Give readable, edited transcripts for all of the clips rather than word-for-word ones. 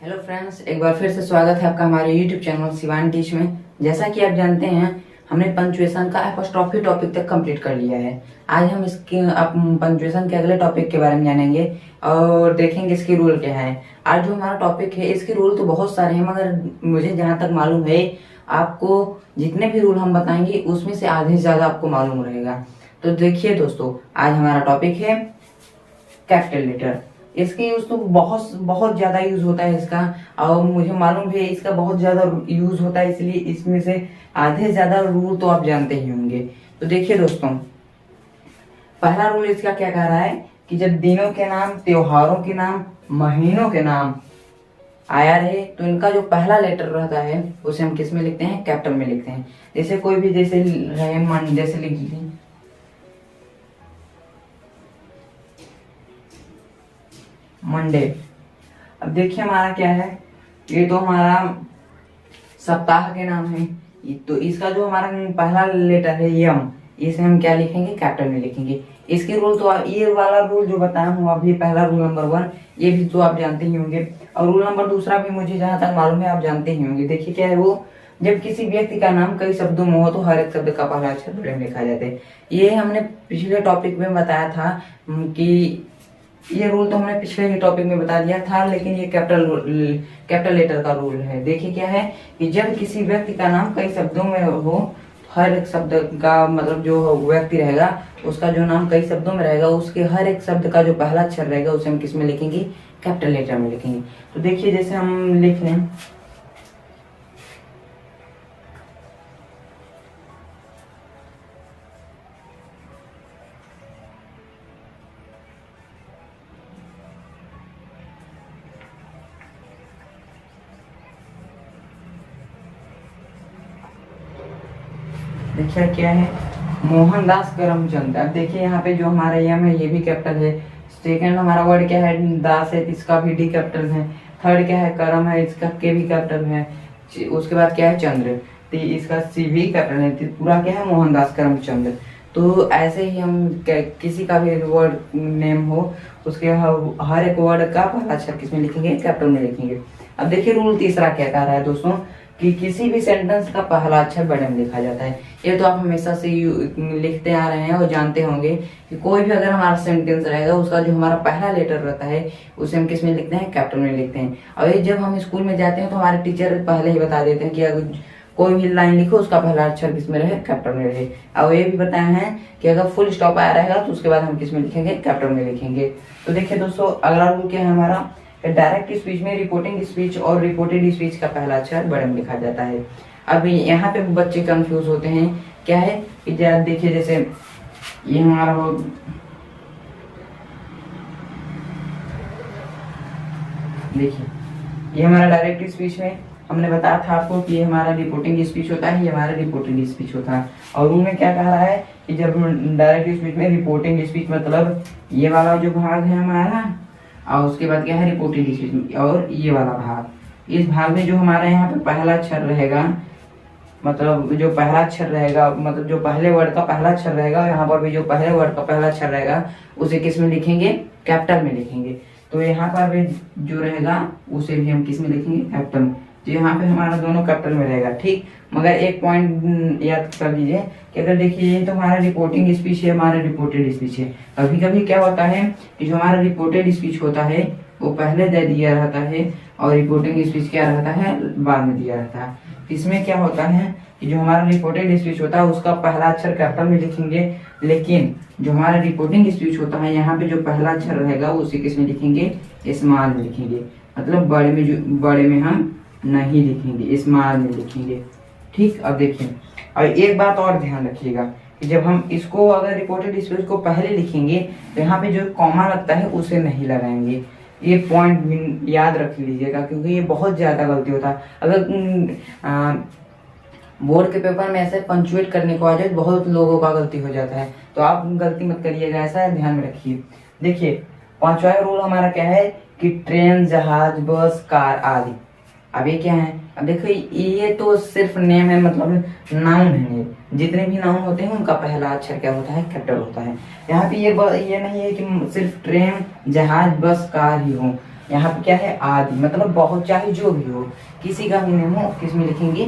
Hello friends, एक बार फिर से स्वागत है आपका हमारे यूट्यूब चैनल शिवानी टीच में। जैसा कि आप जानते हैं, हमने पंचुएशन का एपोस्ट्रोफी टॉपिक तक कंप्लीट कर लिया है। आज हम इसके पंचुएशन के अगले टॉपिक के बारे में जानेंगे और देखेंगे इसके रूल क्या है। आज जो हमारा टॉपिक है, इसके रूल तो बहुत सारे हैं, मगर मुझे जहाँ तक मालूम है, आपको जितने भी रूल हम बताएंगे उसमें से आधे से ज्यादा आपको मालूम रहेगा। तो देखिए दोस्तों, आज हमारा टॉपिक है कैपिटल लेटर। इसके यूज तो बहुत बहुत ज्यादा यूज होता है इसका, और मुझे मालूम है इसका बहुत ज्यादा यूज होता है, इसलिए इसमें से आधे से ज्यादा रूल तो आप जानते ही होंगे। तो देखिए दोस्तों, पहला रूल इसका क्या कह रहा है कि जब दिनों के नाम, त्योहारों के नाम, महीनों के नाम आया रहे तो इनका जो पहला लेटर रहता है उसे हम किस में लिखते हैं? कैपिटल में लिखते हैं। जैसे कोई भी जैसे रहे मन, जैसे लिख लीजिए मंडे। अब देखिए हमारा क्या है, ये तो हमारा सप्ताह के नाम है। तो इसका जो हमारा पहला लेटर है यम, इसे हम क्या लिखेंगे? कैपिटल में लिखेंगे। इसके रूल तो ये वाला रूल जो बताया हूँ अभी, पहला रूल नंबर 1, ये भी तो आप जानते ही होंगे। और रूल नंबर 2 भी मुझे जहां तक मालूम है आप जानते ही होंगे। देखिए क्या है वो, जब किसी व्यक्ति का नाम कई शब्दों में हो तो हर एक शब्द का पहला अक्षर बड़े में लिखा जाता है। ये हमने पिछले टॉपिक में बताया था कि ये रूल तो हमने पिछले ही टॉपिक में बता दिया था, लेकिन ये कैपिटल लेटर का रूल है। देखिए क्या है कि जब किसी व्यक्ति का नाम कई शब्दों में हो, हर एक शब्द का मतलब जो व्यक्ति रहेगा उसका जो नाम कई शब्दों में रहेगा, उसके हर एक शब्द का जो पहला अक्षर रहेगा उसे हम किस में लिखेंगे? कैपिटल लेटर में लिखेंगे। तो देखिए जैसे हम लिख लें, देखिए क्या है, मोहनदास करमचंद। अब देखिए यहाँ पे जो हमारा यम है ये भी कैपिटल है। सेकंड हमारा वर्ड क्या है? दास है, इसका भी डी कैपिटल है। थर्ड क्या है? करम है, इसका के भी कैपिटल है। उसके बाद क्या है? चंद्र, तो इसका सी भी कैपिटल है। तो पूरा क्या है? मोहनदास करमचंद। तो ऐसे ही हम किसी का भी वर्ड नेम हो, उसके हर एक वर्ड का पहला अक्षर किसमें लिखेंगे? कैपिटल में लिखेंगे। अब देखिए रूल तीसरा क्या कह रहा है दोस्तों, कि किसी भी सेंटेंस का पहला अक्षर बड़े में लिखा जाता है। ये तो आप हमेशा से लिखते आ रहे हैं और जानते होंगे कि कोई भी अगर हमारा सेंटेंस रहेगा उसका जो हमारा पहला लेटर रहता है उसे हम किस में लिखते हैं? कैपिटल में लिखते हैं। और ये जब हम स्कूल में जाते हैं तो हमारे टीचर पहले ही बता देते हैं कि अगर कोई भी लाइन लिखो उसका पहला अक्षर किस में रहे? कैपिटल में रहे। और ये भी बताया है कि अगर फुल स्टॉप आया रहेगा तो उसके बाद हम किस में लिखेंगे? कैपिटल में लिखेंगे। तो देखिए दोस्तों, अगला रूल क्या है हमारा, डायरेक्ट स्पीच में रिपोर्टिंग स्पीच और रिपोर्टेड स्पीच का पहला अक्षर बड़े में लिखा जाता है। अब यहाँ पे बच्चे कंफ्यूज होते हैं, क्या है कि देखिए जैसे ये हमारा हो, देखिए ये हमारा डायरेक्ट स्पीच में हमने बताया था आपको कि ये हमारा रिपोर्टिंग स्पीच होता है, ये हमारा रिपोर्टेड स्पीच होता है। और उनमें क्या कह रहा है कि जब डायरेक्ट स्पीच में रिपोर्टिंग स्पीच मतलब ये वाला जो भाग है हमारा, और उसके बाद क्या है? Reported speech. और ये वाला भाग, इस भाग में जो हमारा यहाँ पे पहला अक्षर रहेगा, मतलब जो पहला अक्षर रहेगा, मतलब जो पहले वर्ड का पहला अक्षर रहेगा, यहाँ पर भी जो पहले वर्ड का पहला अक्षर रहेगा उसे किस में लिखेंगे? कैपिटल में लिखेंगे। तो यहाँ पर भी जो रहेगा उसे भी हम किस में लिखेंगे? कैपिटल में। तो यहाँ पे हमारा दोनों कैपिटल में रहेगा, ठीक। मगर एक पॉइंट याद कर लीजिए कि अगर देखिए ये तो हमारा रिपोर्टिंग स्पीच है, हमारा रिपोर्टेड स्पीच है। कभी कभी क्या होता है कि जो हमारा रिपोर्टेड स्पीच होता है वो पहले दे दिया रहता है और रिपोर्टिंग स्पीच क्या रहता है? बाद में दिया रहता है। इसमें क्या होता है कि जो हमारा रिपोर्टेड स्पीच होता है उसका पहला अक्षर कैपिटल में लिखेंगे, लेकिन जो हमारा रिपोर्टिंग स्पीच होता है यहाँ पे जो पहला अक्षर रहेगा उसे किस में लिखेंगे? स्मॉल में लिखेंगे। मतलब बड़े में, जो बड़े में हम नहीं लिखेंगे, स्मॉल में लिखेंगे, ठीक। अब देखिए, और एक बात और ध्यान रखिएगा कि जब हम इसको अगर रिपोर्टेड स्पीच को पहले लिखेंगे तो यहाँ पे जो कॉमा लगता है उसे नहीं लगाएंगे। ये पॉइंट याद रख लीजिएगा, क्योंकि ये बहुत ज्यादा गलती होता है। अगर बोर्ड के पेपर में ऐसे पंचुएट करने को आ जाए बहुत लोगों का गलती हो जाता है, तो आप गलती मत करिएगा, ऐसा ध्यान में रखिए। देखिए पांचवा रूल हमारा क्या है कि ट्रेन, जहाज, बस, कार आदि। अब ये क्या है? अब देखो ये तो सिर्फ नेम है, मतलब नाउन है। जितने भी नाउन होते हैं उनका पहला अक्षर क्या होता है? कैपिटल होता है। यहाँ पे ये नहीं है कि सिर्फ ट्रेन, जहाज, बस, कार ही हो। यहाँ पे क्या है आदि, मतलब बहुत, चाहे जो भी हो, किसी का भी नेम हो, किस में लिखेंगे,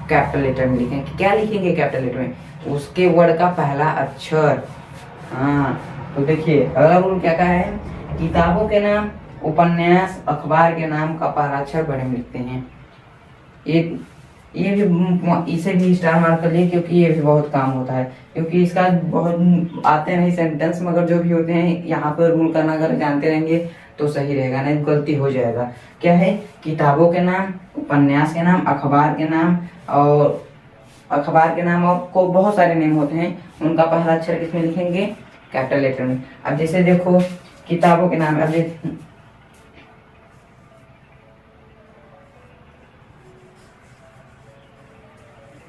कैपिटल लेटर में लिखेंगे। क्या लिखेंगे कैपिटल लेटर में, उसके वर्ड का पहला अक्षर। हाँ, तो देखिए अगला रूल क्या कहा है, किताबों के नाम, उपन्यास, अखबार के नाम का पहला अक्षर बड़े में लिखते हैं। ये भी, इसे भी स्टार मार्क कर लिए क्योंकि ये भी बहुत काम होता है, क्योंकि इसका बहुत आते नहीं सेंटेंस, मगर जो भी होते हैं यहाँ पर रूल करना अगर जानते रहेंगे तो सही रहेगा, नहीं गलती हो जाएगा। क्या है, किताबों के नाम, उपन्यास के नाम, अखबार के नाम, और को बहुत सारे नेम होते हैं, उनका पहला अक्षर किसमें लिखेंगे, कैपिटल लेटर में। अब जैसे देखो किताबों के नाम, अब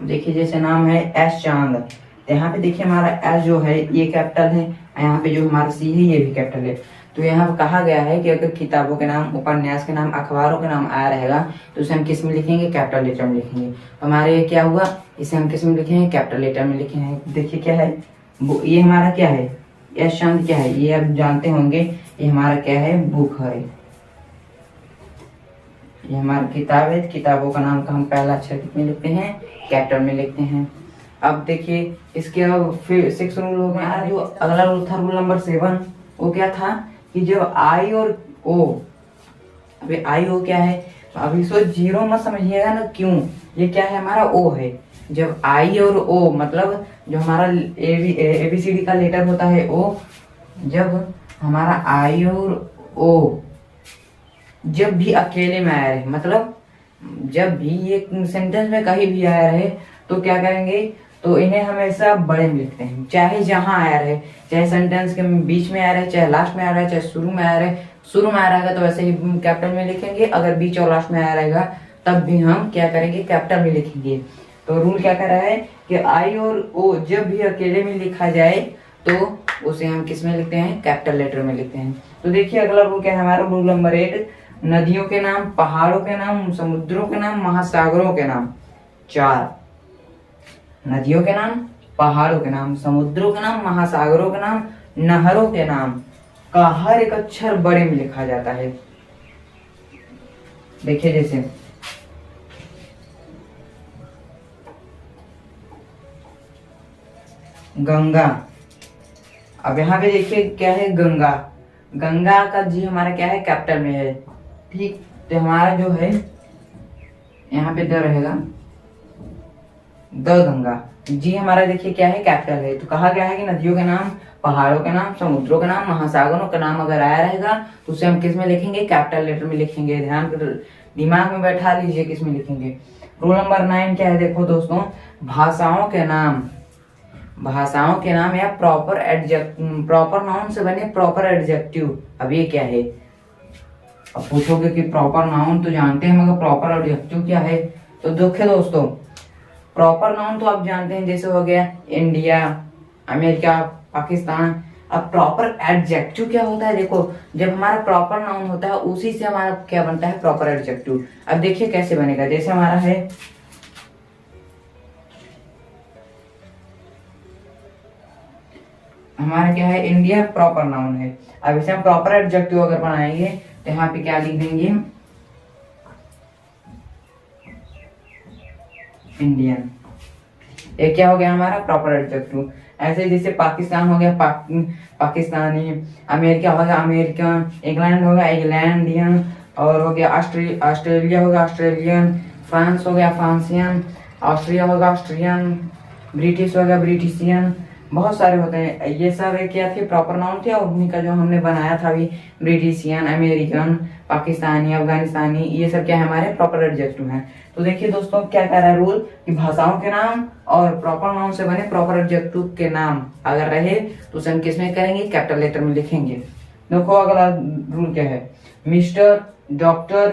देखिए जैसे नाम है एस चांद, तो यहाँ पे देखिए हमारा एस जो है ये कैपिटल है, यहाँ पे जो हमारा सी है ये भी कैपिटल है। तो यहाँ कहा गया है कि अगर किताबों के नाम, उपन्यास के नाम, अखबारों के नाम आया रहेगा तो उसे हम किस में लिखेंगे, कैपिटल लेटर में लिखेंगे। तो हमारे क्या हुआ, इसे हम किस में लिखेंगे, कैपिटल लेटर में लिखेंगे। देखिए क्या है, ये हमारा क्या है, एस चांद क्या है, ये आप जानते होंगे, ये हमारा क्या है, बुक है। ये हमारी किताब है, किताबों का नाम का हम पहला अक्षर कितने लिखते हैं, कैपिटल में लिखते हैं। अब देखिए इसके अब फिर 6 रूल हो गया। जो अगला रूल था, रूल नंबर 7, वो क्या था कि जब आई और ओ, अभी आई ओ क्या है, अभी इसको जीरो मत समझिएगा ना, क्यों, ये क्या है, हमारा ओ है। जब आई और ओ, मतलब जो हमारा ABCD का लेटर होता है ओ, जब हमारा आई और ओ जब भी अकेले में आया रहे, मतलब जब भी ये सेंटेंस में कहीं भी आया रहे तो क्या करेंगे, तो इन्हें हमेशा बड़े में लिखते हैं, चाहे जहां आया रहे, चाहे सेंटेंस के बीच में आया रहे, चाहे लास्ट में आया रहे, चाहे शुरू में आया रहे। शुरू में आया रहेगा तो वैसे ही कैपिटल में लिखेंगे, अगर बीच और लास्ट में आया रहेगा तब भी हम क्या करेंगे, कैपिटल में लिखेंगे। तो रूल क्या कर रहा है कि आई और ओ जब भी अकेले में लिखा जाए तो उसे हम किस में लिखते हैं, कैपिटल लेटर में लिखते हैं। तो देखिए अगला रूल क्या है हमारा, रूल नंबर 8, नदियों के नाम, पहाड़ों के नाम, समुद्रों के नाम, महासागरों के नाम। 4, नदियों के नाम, पहाड़ों के नाम, समुद्रों के नाम, महासागरों के नाम, नहरों के नाम का हर एक अक्षर बड़े में लिखा जाता है। देखिए जैसे गंगा, अब यहाँ पे देखिए क्या है, गंगा, गंगा का जी हमारा क्या है, कैपिटल में है, ठीक। तो हमारा जो है यहाँ पे द रहेगा, द गंगा, जी हमारा देखिए क्या है, कैपिटल है। तो कहा गया है कि नदियों के नाम, पहाड़ों के नाम, समुद्रों के नाम, महासागरों का नाम अगर आया रहेगा तो उसे हम किस में लिखेंगे, कैपिटल लेटर में लिखेंगे। ध्यान दिमाग में बैठा लीजिए किस में लिखेंगे। रूल नंबर 9 क्या है, देखो दोस्तों, भाषाओं के नाम, भाषाओं के नाम या प्रॉपर नाउन से बने प्रॉपर एडजेक्टिव। अब ये क्या है, अब पूछोगे कि प्रॉपर नाउन तो जानते हैं मगर प्रॉपर एडजेक्टिव क्या है। तो देखिए दोस्तों, प्रॉपर नाउन तो आप जानते हैं, जैसे हो गया इंडिया, अमेरिका, पाकिस्तान। अब प्रॉपर एडजेक्टिव क्या होता है, देखो जब हमारा प्रॉपर नाउन होता है उसी से हमारा क्या बनता है, प्रॉपर एडजेक्टिव। अब देखिए कैसे बनेगा, जैसे हमारा है हमारा क्या है, इंडिया प्रॉपर नाउन है। अब इसे हम प्रॉपर एडजेक्टिव अगर बनाएंगे तो यहाँ पे क्या लिख देंगे, इंडियन। ये क्या हो गया हमारा प्रॉपर एडजेक्टिव। ऐसे जैसे पाकिस्तान हो गया पाकिस्तानी, अमेरिका हो गया अमेरिकन, इंग्लैंड हो गया इंग्लैंडियन, और हो गया ऑस्ट्रेलिया हो गया ऑस्ट्रेलियन, फ्रांस हो गया फ्रांसियन, ऑस्ट्रिया हो गया ऑस्ट्रियन, ब्रिटिश हो गया ब्रिटिशियन। बहुत सारे होते हैं, ये सब क्या थे, प्रॉपर नाउन थे, और उन्हीं का जो हमने बनाया था अभी, ब्रिटिशियन, अमेरिकन, पाकिस्तानी, अफगानिस्तानी, ये सब क्या है, हमारे प्रॉपर एडजेक्टिव हैं। तो देखिए दोस्तों क्या कह रहा है रूल, कि भाषाओं के नाम और प्रॉपर नाउन से बने प्रॉपर एडजेक्टिव के नाम अगर रहे तो उसे हम किस में करेंगे, कैपिटल लेटर में लिखेंगे। देखो अगला रूल क्या है, मिस्टर, डॉक्टर,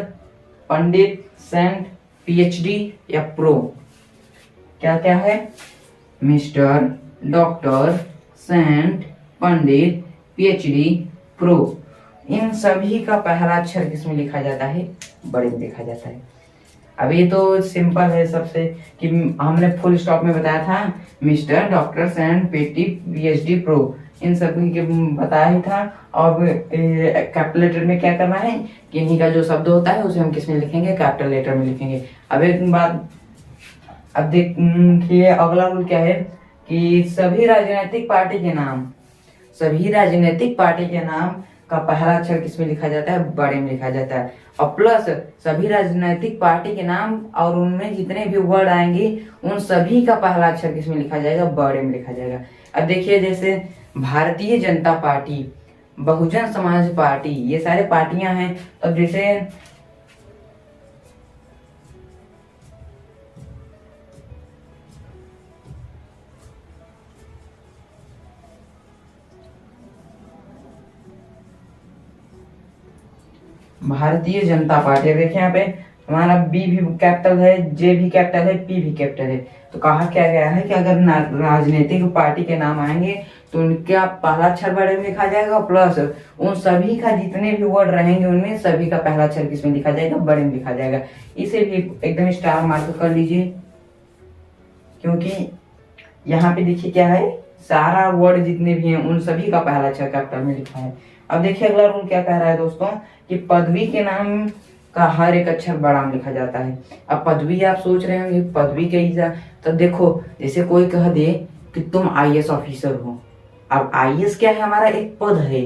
पंडित, सेंट, PhD या प्रो। क्या क्या है, मिस्टर, डॉक्टर, सेंट, पंडित, PhD, प्रो, इन सभी का पहला अक्षर किसमें लिखा जाता है, बड़े में लिखा जाता है। अब ये तो सिंपल है सबसे, कि हमने फुल स्टॉप में बताया था mister, doctor, saint, PhD, pro, इन सभी के बताया ही था। अब कैपिटल लेटर में क्या करना है कि इन्हीं का जो शब्द होता है उसे हम किस में लिखेंगे, कैपिटल लेटर में लिखेंगे। अब एक बात, अब देखिए अगला रूल क्या है कि सभी राजनीतिक पार्टी के नाम, सभी राजनीतिक पार्टी के नाम का पहला अक्षर किसमें लिखा जाता है, बड़े में लिखा जाता है। और प्लस सभी राजनीतिक पार्टी के नाम और उनमें जितने भी वर्ड आएंगे उन सभी का पहला अक्षर किसमें लिखा जाएगा, बड़े में लिखा जाएगा। अब देखिए जैसे भारतीय जनता पार्टी, बहुजन समाज पार्टी, ये सारे पार्टियां हैं। अब जैसे भारतीय जनता पार्टी, देखिए यहाँ पे हमारा बी भी कैपिटल है, जे भी कैपिटल है, पी भी कैपिटल है। तो कहा क्या गया है कि अगर राजनीतिक पार्टी के नाम आएंगे तो उनका पहला अक्षर बड़े में लिखा जाएगा, प्लस उन सभी का जितने भी वर्ड रहेंगे उनमें सभी का पहला अक्षर किसमें लिखा जाएगा, बड़े में लिखा जाएगा। इसे भी एकदम स्टार मार्क कर लीजिए, क्योंकि यहाँ पे देखिए क्या है, सारा वर्ड जितने भी हैं उन सभी का पहला अक्षर कैपिटल में लिखा है। अब देखिए अगला रूल क्या कह रहा है दोस्तों कि पदवी के नाम का हर एक अक्षर बड़ा में लिखा जाता है। अब पदवी आप सोच रहे होंगे पदवी कैसा, तो देखो जैसे कोई कह दे कि तुम आईएएस ऑफिसर हो। अब आईएएस क्या है, हमारा एक पद है,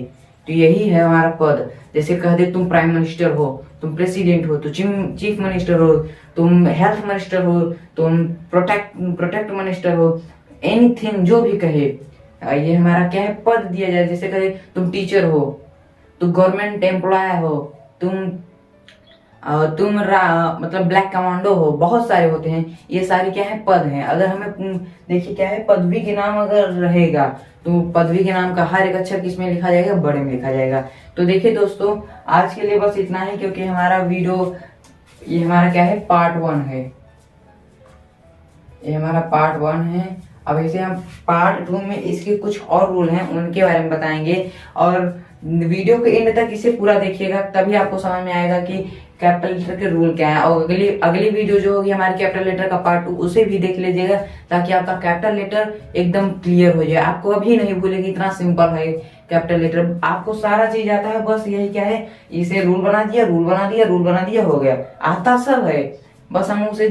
तो यही है हमारा पद। जैसे कह दे तुम प्राइम मिनिस्टर हो, तुम प्रेसिडेंट हो, तो चीफ मिनिस्टर हो, तुम हेल्थ मिनिस्टर हो, तुम प्रोटेक्ट मिनिस्टर हो, एनीथिंग जो भी कहे, ये हमारा क्या है, पद दिया जाए। जैसे कहे तुम टीचर हो, तुम गवर्नमेंट एम्प्लॉय हो, तुम मतलब ब्लैक कमांडो हो, बहुत सारे होते हैं, ये सारे क्या है, पद हैं। अगर हमें देखिए क्या है, पदवी के नाम अगर रहेगा तो पदवी के नाम का हर एक अक्षर किसमें लिखा जाएगा, बड़े में लिखा जाएगा। तो देखिए दोस्तों आज के लिए बस इतना ही, क्योंकि हमारा वीडियो, ये हमारा क्या है, पार्ट 1 है, ये हमारा पार्ट 1 है। अब ऐसे हम पार्ट 2 में इसके कुछ और रूल हैं उनके बारे में बताएंगे, और वीडियो के एंड तक इसे पूरा देखिएगा, तभी आपको समझ में आएगा कि कैपिटल लेटर के रूल क्या है। और अगली वीडियो जो होगी हमारी कैपिटल लेटर का पार्ट 2, उसे भी देख लीजिएगा, ताकि आपका कैपिटल लेटर एकदम क्लियर हो जाए, आपको अभी नहीं भूलेगी। इतना सिंपल है कैपिटल लेटर, आपको सारा चीज आता है, बस यही क्या है, इसे रूल बना दिया, रूल बना दिया, रूल बना दिया, हो गया। आता सब है, बस हम उसे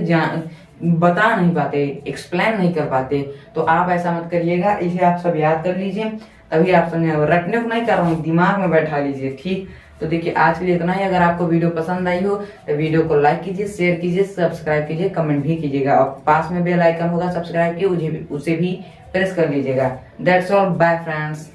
बता नहीं पाते, एक्सप्लेन नहीं कर पाते। तो आप ऐसा मत करिएगा, इसे आप सब याद कर लीजिए, तभी आप समझ, रटने को नहीं कर रहा हूँ, दिमाग में बैठा लीजिए, ठीक। तो देखिए आज के लिए इतना ही। अगर आपको वीडियो पसंद आई हो तो वीडियो को लाइक कीजिए, शेयर कीजिए, सब्सक्राइब कीजिए, कमेंट भी कीजिएगा, और पास में बेल आइकन होगा सब्सक्राइब के, उसे भी प्रेस कर लीजिएगा। That's all, bye friends.